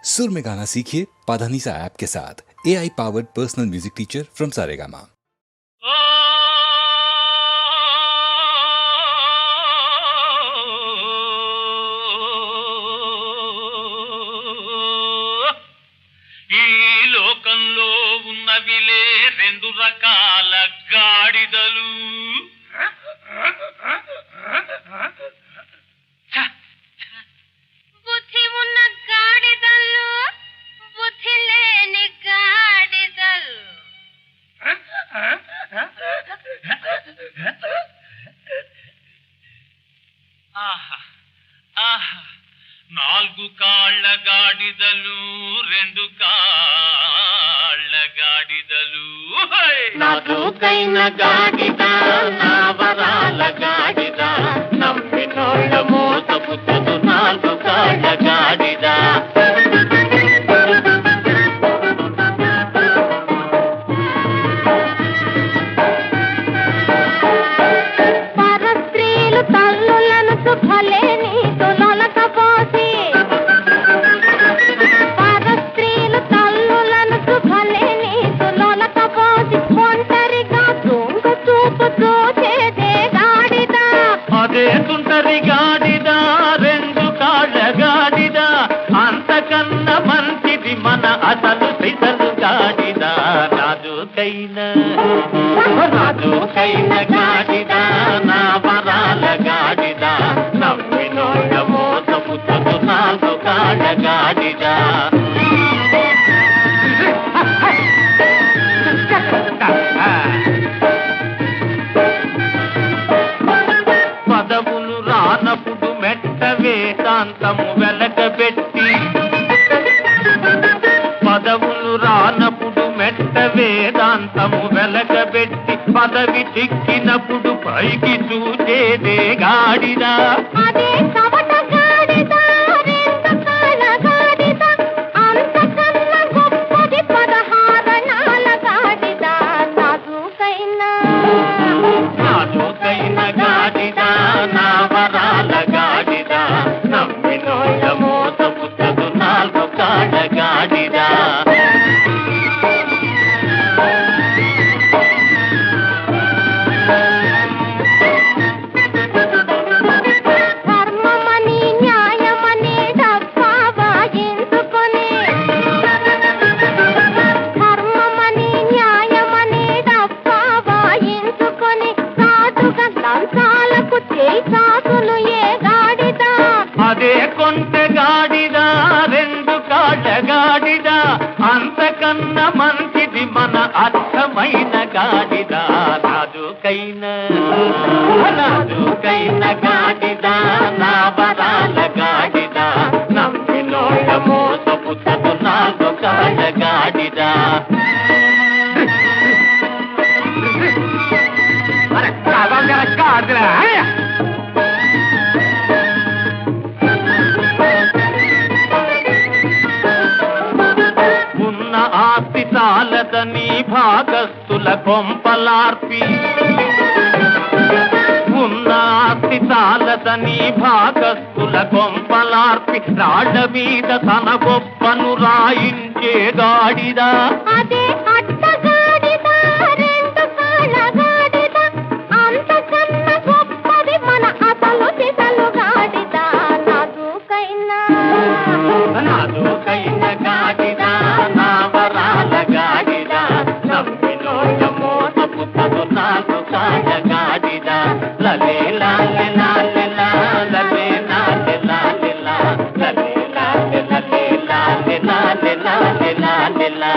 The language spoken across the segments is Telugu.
सुर में गाना सीखिए पाधानीसा ऐप के साथ। AI powered personal music teacher from Saregama. ఈ లోకంలో ఉన్నవిలే రెండు రకాల గాడిదలు. బుద్ధి ఉన్న గాడిదలు, బుద్ధి లేని గాడిదలు. ఆహా ఆహా, నాలుగు కాళ్ళ గాడిదలు, రెండు కాళ్ళ గాడిదలు. నాదుకైన గాడిద, నా వరాల గాడిద, నమ్మినోళ్ళ మోసపుచ్చదు నాలుగు కాళ్ళ గాడిద. పరస్త్రీలు తల్లులను భలే నీకు లొలకపోసి, పరస్త్రీలు తల్లులను భలే నీకు లొలకపోసి, ఒంటరిగా తుంగు చూపు చూసేదే గాడిద. అదే తుంటరి గాడిద, రెండు కాళ్ళ గాడిద, అంతకన్నా మంచిది మన అసలు సిసలు గాడిద. నాదుకైన గాడిద, నా వరాల గాడిద, నమ్మినోళ్ళ మోసపుచ్చదు నాలుగు కాళ్ళ గాడిద. పదవులు రానప్పుడు మెట్ట వేదాంతము వెలకబెట్టి, పదవులు రానప్పుడు మెట్ట వేదాంతము వెలకబెట్టి, పదవి చిక్కినప్పుడు పైకి చూచేదే గాడిద. అదే కవట గాడిద, రెండు కాళ్ళ గాడిద, అంతకన్నా గొప్పది 16 నాళ్ళ గాడిద. నాదుకైన గాడిద, నా వరాల గాడిద, నమ్మినోళ్ళ మోసపుచ్చదు నాలుగు కాళ్ళ గాడిద. ధర్మమని న్యాయమని డబ్బా వాయించుకొని, ధర్మమని న్యాయమని డబ్బా వాయించుకొని, సాటుగా లంచాలకు చేయి చాకులు ఏ గాడిద. అదే కొంటె గాడిద, రెండు కాళ్ళ గాడిద, అంతకన్నా మంచిది మన అర్థమైన గాడిద. నాదుకైన గాడిద, నా వరాల గాడిద, నమ్మినోళ్ళ మోసపుచ్చదు నాలుగు కాళ్ళ గాడిద. ఉన్న ఆస్తి చాలదని భాగస్తుల కొంపలార్పి, ఉన్న ఆస్తి చాలదని భాగస్తుల కొంపలార్పి, రాళ్ల మీద తన గొప్పను రాయించే గాడిద. అదే అట్ట గాడిద, రెండు కాళ్ళ గాడిద, అంతకన్నా గొప్పది మన అసలు సిసలు గాడిద. నాదుకైన గాడిద, నా వరాల గాడిద, నమ్మినోళ్ళ మోసపుచ్చదు నాలుగు కాళ్ళ గాడిద. లలే లాలే లాలే లా, లలే లాలే లాలే లా, లలే లాలే లలే లాలే లాలే లాలే లాలే లా.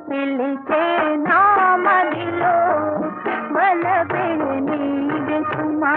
పిలిచే నామదిలో వలపే నీవే సుమా.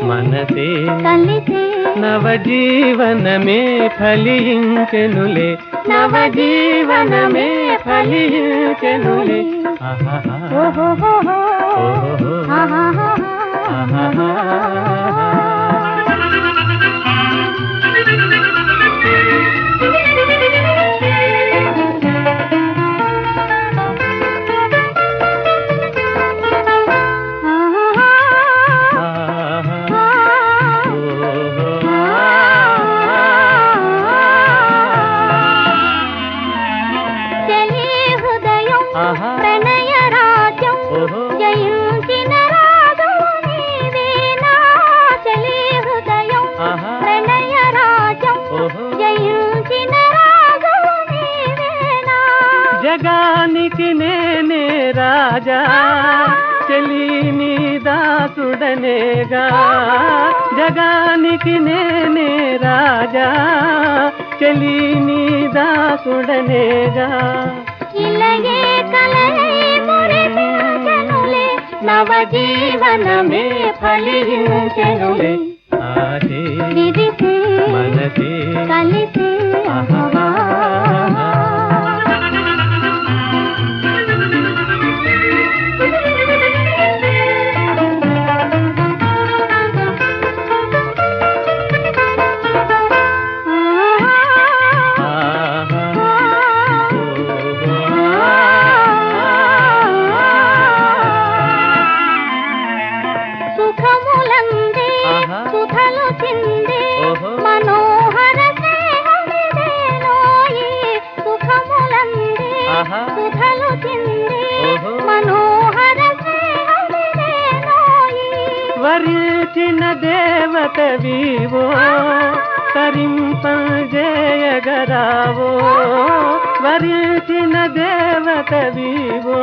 మనసే నవజీవనమే ఫలించెనులే నవజీవనమే ఫలించెనులే జగానికి నేనే రాజా చెలిని దాసుడనేగా జగానికి నేనే రాజా చెలిని దాసుడనేగా ఇలగే కలలై మురిపించెనులే నవజీవనమే ఫలించెనులే ఆశే విరిసే మనసే కలిసే వరించిన దేవతవివో తరింపజేయగరావో వరించిన దేవతవివో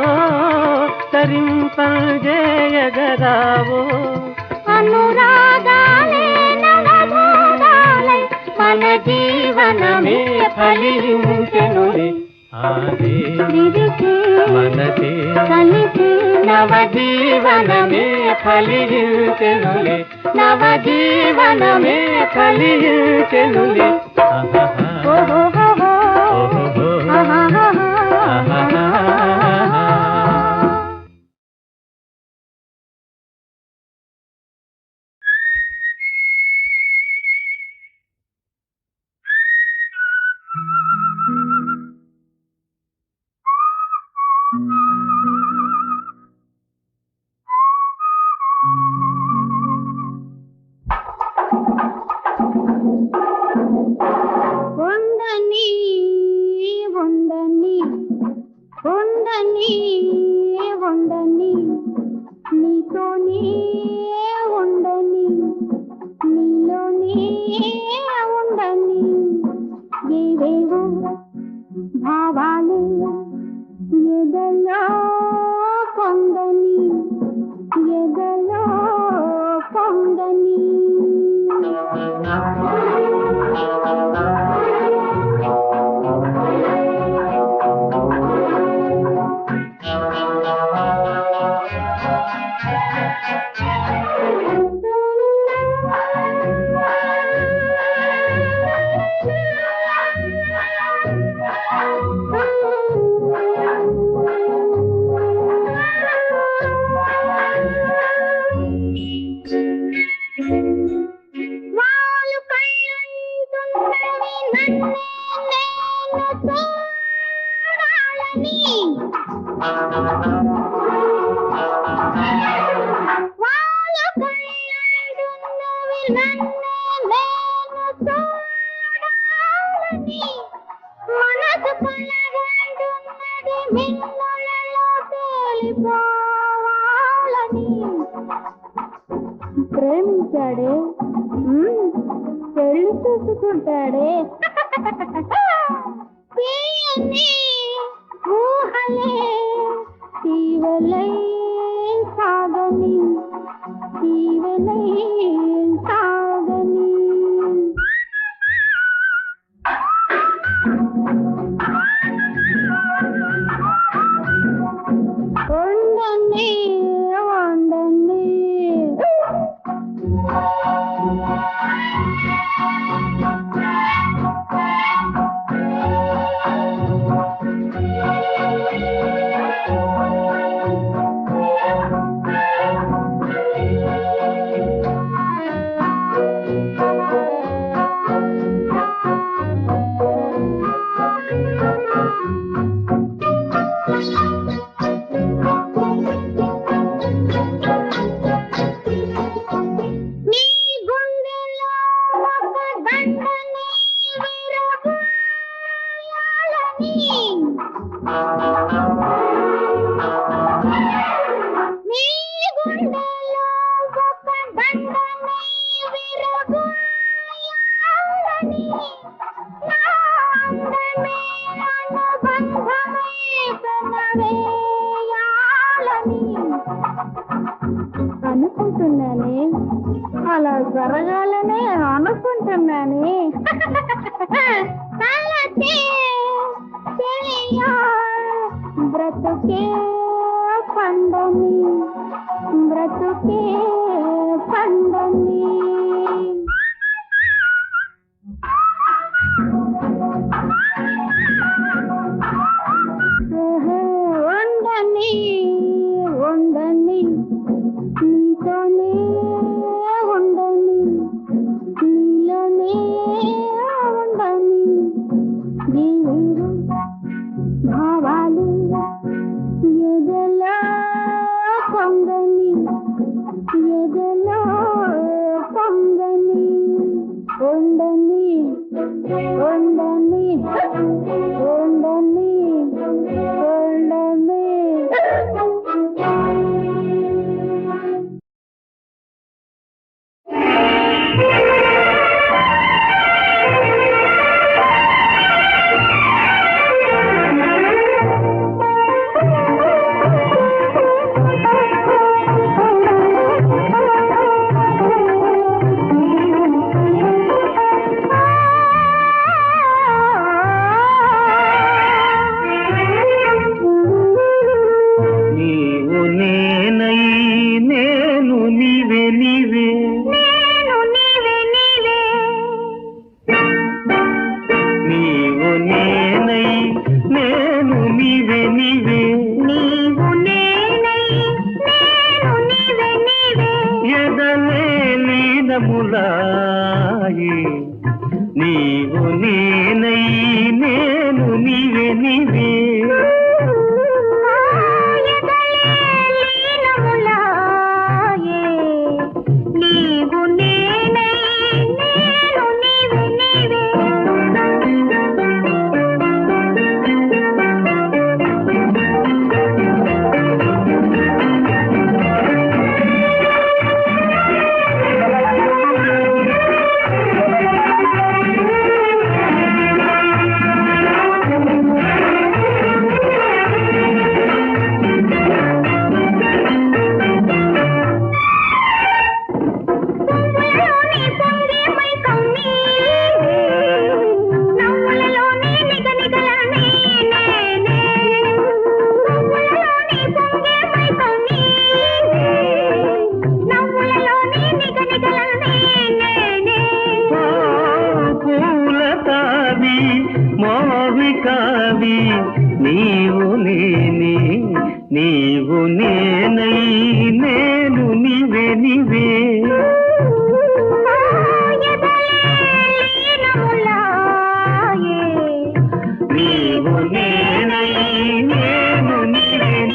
తరింపజేయగరావో అనురాగాలే నవభోగాలై మన జీవనమే ఫలించెనులే ఆదే విరిసే మనసే కలిసే నవజీవనమే ఫలించెనులే నవజీవనమే ఫలించెనులే వాళ్ళ కళ్ళంటున్నవి నన్నే నేను చూడాలని, మనసు కలగంటున్నది మిన్నులలో తేలిపోవాలని. ప్రేమించాడే, పెళ్లి చూసుకుంటాడే, తీయని ఊహలే తీవలై సాగని, తీవలై సాగని. వండండి వండండి, నీ గుండెలో ఒక దండని విరగాలని, నీ గుండెలో ఒక దండని విరగాలని, నా అందమే అనుబంధమై పెనవేయాలని అనుకుంటున్నానే, అలా జరగాలనే అనుకుంటున్నానే. తలచే చెలియా బ్రతుకే పండని, బ్రతుకే పండని. ఉండని ఉండని, నీతోనే ఉండని, నీలోనే ఉండని. జీవితం భావాలు ఎదలో పొంగని, ఎదలో పొంగని. ఉండని ఉండని ఉండని ఉండని. నీవు నేనై నేను నీవే నీవే, నేను నీవే నీవే, నీవు నేనై నేను నీవే నీవే, నీవు నేనై నేను నీవే నీవే. ఎదలే లీనములాయి. నీవు నేనై నేను నీవే నీవే, నీవు నేనై నేను నీవే నీవే. కావి నీవు నేనే, నీవు నేనై నేను నీవే నీవే. నీవు నేనై నేను నీవే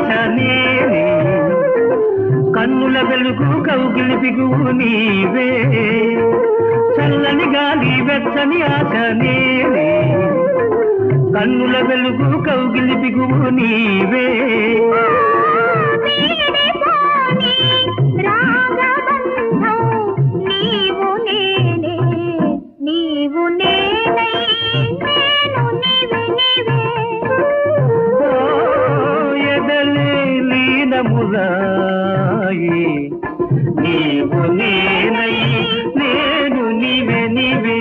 ఆశ నేనే కన్నుల వెలుగు కౌగిలి బిగువు నీవే చల్లని గాలి వెచ్చని ఆశ నేనే కన్నుల వెలుగు కౌగిలి బిగువు నీవే ఎదలే లీనములాయి నీవు నేనై నేను నీవే నీవే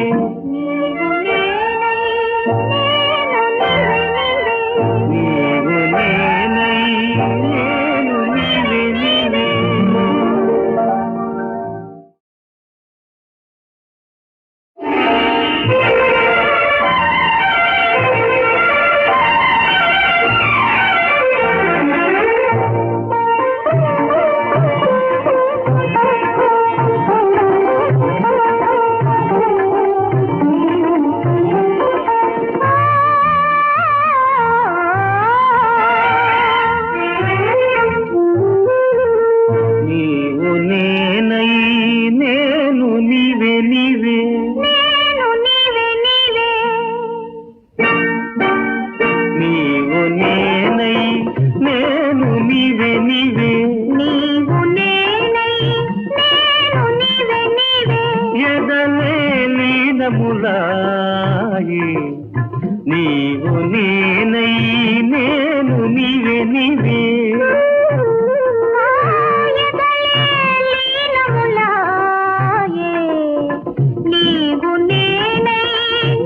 నీవు నేనై నేను నీవే నీవే నీవు నేనై నేను నీవే నీవే నీవు నేనై నేను నీవే నీవే ఎదలే లీనములాయి నీవు నేనై నేను నీవే నీవే నీవు నేనై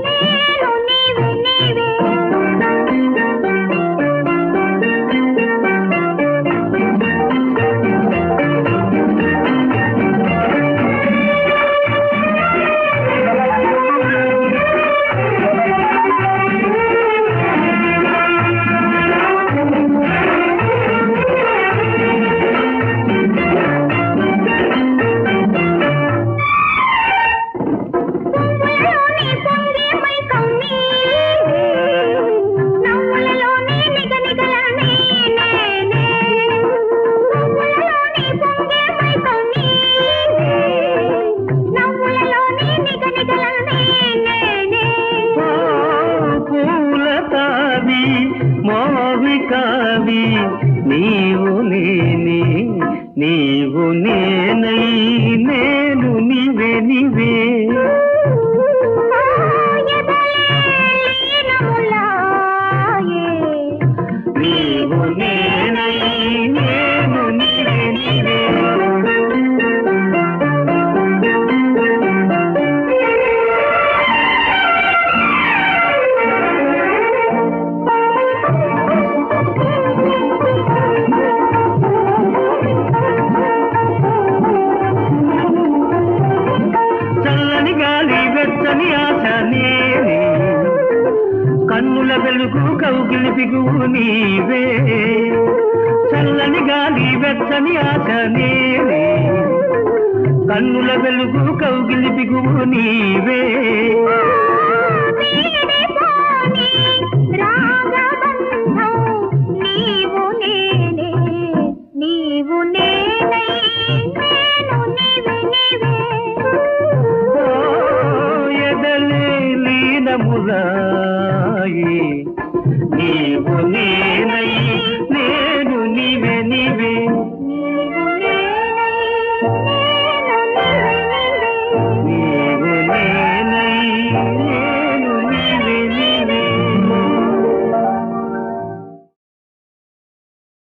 నేను నీవే నీవే కావి నీవు నేనే నీవు నేనై నేను నీవే నీవే నీవు నేనై నేను నీవే నీవే చల్లని గాలి వెచ్చని ఆశ నేనే కన్నుల వెలుగు కౌగిలి బిగువు నీవే చల్లని గాలి వెచ్చని ఆశ నేనే కన్నుల వెలుగు కౌగిలి బిగువు నీవే నీవు నేనై నేను నీవే నీవే ఎదలే లీనములాయి నీవు నేనై నేను నీవే నీవే